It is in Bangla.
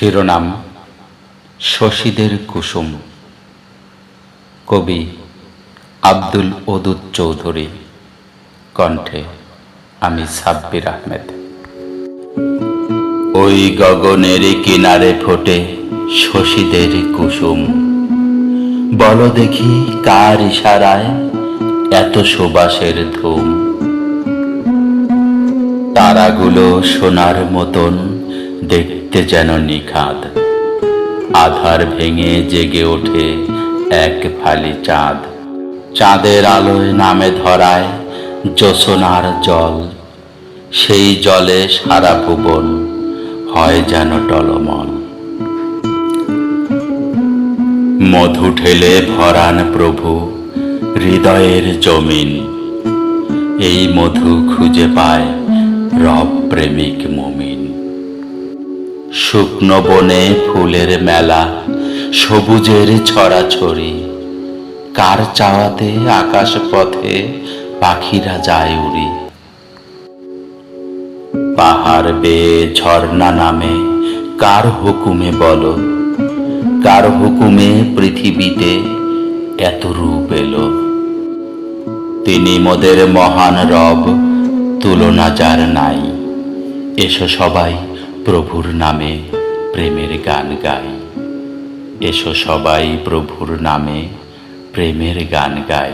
শিরোনাম শশীদের কুসুম। কবি আব্দুল ওদুদ চৌধুরী। কণ্ঠে আমি সাব্বির আহমেদ। ওই গগনের কিনারে ফোটে শশীদের কুসুম, বলো দেখি কার ইশারায় এত সুবাসের ধুম। তারাগুলো সোনার মতন দেখতে যেন নিখাদ, আধার ভেঙে জেগে ওঠে এক ফালি চাঁদ। চাঁদের আলোয় নামে ধরায় জ্যোৎস্নার জল, সেই জলে সারা ভুবন হয় যেন টলমল। মধু ঢেলে ভরান প্রভু হৃদয়ের জমিন, এই মধু খুঁজে পায় রব প্রেমিক মুমিন। শুকনো বনে ফুলের মেলা, সবুজের ছড়াছড়ি, কার চাওয়াতে আকাশ পথে পাখিরা যায় উড়ি। পাহাড় বেয়ে ঝর্ণা নামে কার হুকুমে বলো, কার হুকুমে পৃথিবীতে এত রূপ এলো। তিনি মোদের মহান রব, তুলনা যার নাই। এসো সবাই প্রভুর নামে প্রেমের গান গাই, এসো সবাই প্রভুর নামে প্রেমের গান গাই।